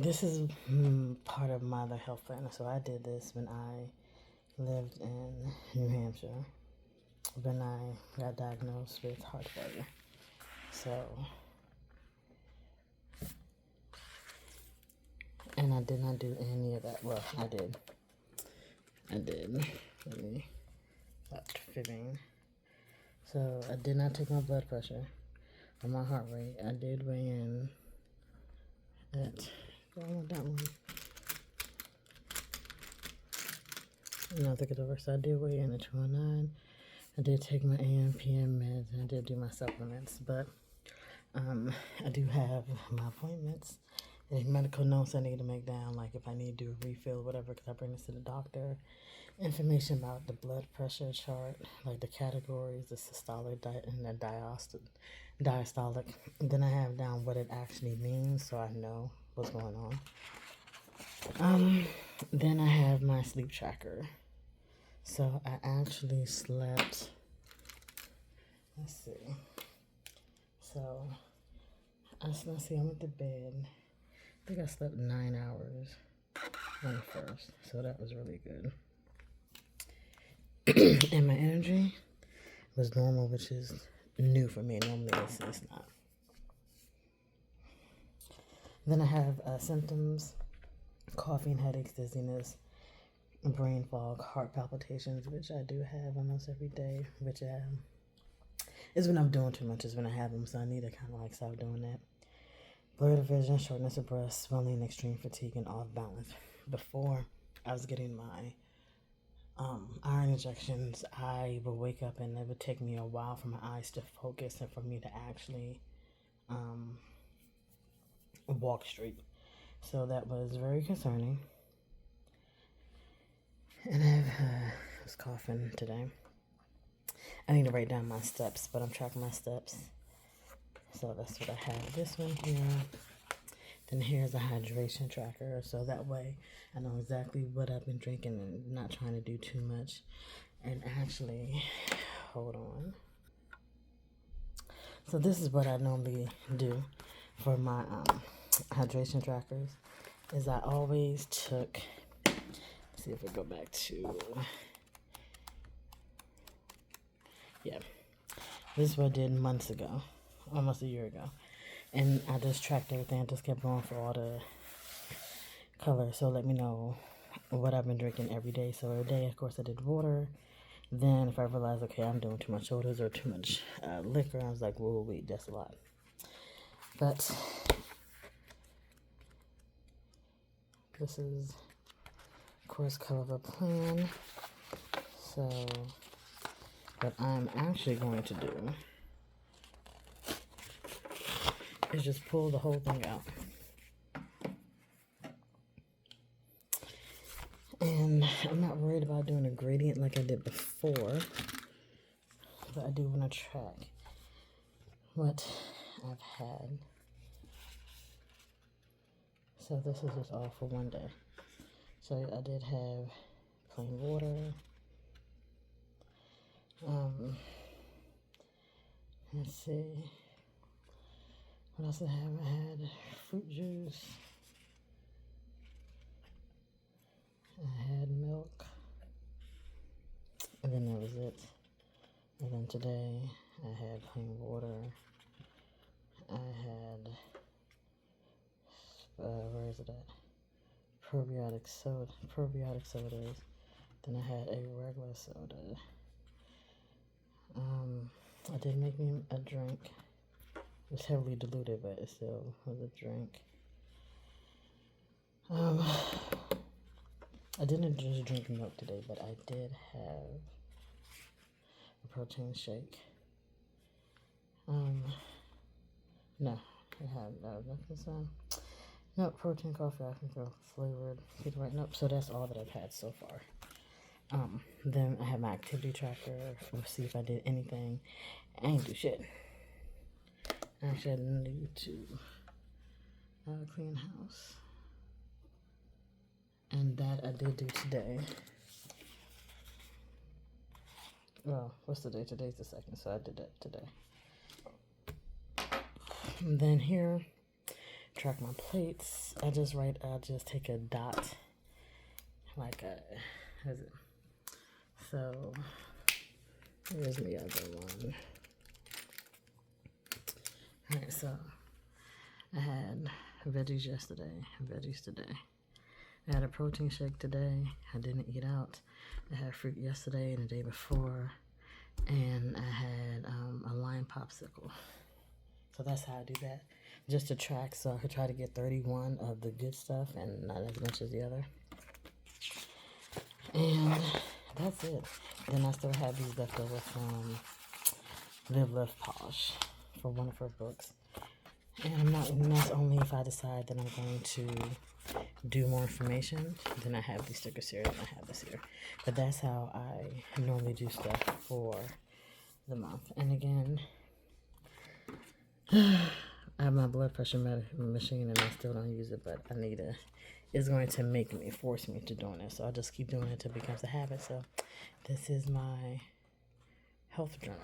This is part of my other health plan. So I did this when I lived in New Hampshire when I got diagnosed with heart failure. So, and I did not do any of that. Well, I did. Let me stop fibbing. So I did not take my blood pressure or my heart rate. I did weigh in at, I want that one. No, think it over. So I did weigh in at 209. I did take my AM, PM meds, and I did do my supplements. But I do have my appointments and medical notes I need to make down, like if I need to do a refill or whatever, because I bring this to the doctor. Information about the blood pressure chart, like the categories, the systolic and the diastolic. Then I have down what it actually means so I know what's going on. Then I have my sleep tracker. So I actually slept, let's see. So I went to bed. I think I slept 9 hours on the first. So that was really good. And my energy was normal, which is new for me. Normally it's not. Then I have symptoms, coughing, headaches, dizziness, brain fog, heart palpitations, which I do have almost every day, which is when I'm doing too much, is when I have them, so I need to kind of like stop doing that. Blurred vision, shortness of breath, swelling, extreme fatigue, and off balance. Before I was getting my iron injections, I would wake up and it would take me a while for my eyes to focus and for me to actually walk straight. So that was very concerning. And I was coughing today. I need to write down my steps, but I'm tracking my steps. So that's what I have. This one here. Then here's a hydration tracker. So that way I know exactly what I've been drinking and not trying to do too much. And actually, hold on. So this is what I normally do for my hydration trackers. Is I always took, let's see if we go back to, yeah, this is what I did months ago, almost a year ago. And I just tracked everything. I just kept going for all the colors. So let me know what I've been drinking every day. So every day, of course, I did water. Then if I realized, okay, I'm doing too much sodas or too much liquor, I was like, whoa, wait, that's a lot. But this is, of course, Cover Plan. So what I'm actually going to do is just pull the whole thing out. And I'm not worried about doing a gradient like I did before, but I do want to track what I've had. So this is just all for one day. So I did have plain water. Let's see. What else I have? I had fruit juice. I had milk. And then that was it. And then today I had plain water. I had, where is it at? Probiotic sodas. Then I had a regular soda. I did make me a drink. It was heavily diluted, but it still was a drink. I didn't just drink milk today, but I did have a protein shake. No, I had nothing. No, protein coffee, I think flavored. Right, nope. So that's all that I've had so far. Then I have my activity tracker. We'll see if I did anything. I ain't do shit. Actually, I need to clean house. And that I did do today. Well, what's the day? Today's the 2nd, so I did that today. And then here, track my plates, I just take a dot, like a, how is it? So, here's the other one. Alright, so, I had veggies yesterday, veggies today. I had a protein shake today. I didn't eat out. I had fruit yesterday and the day before. And I had a lime popsicle. So that's how I do that. Just to track, so I could try to get 31 of the good stuff and not as much as the other. And that's it. Then I still have these left over from Live Love Polish for one of her books. And that's only if I decide that I'm going to do more information. Then I have these stickers here and I have this here. But that's how I normally do stuff for the month. And again, I have my blood pressure machine and I still don't use it, but I need to. It's going to force me to doing it. So I'll just keep doing it until it becomes a habit. So this is my health journal.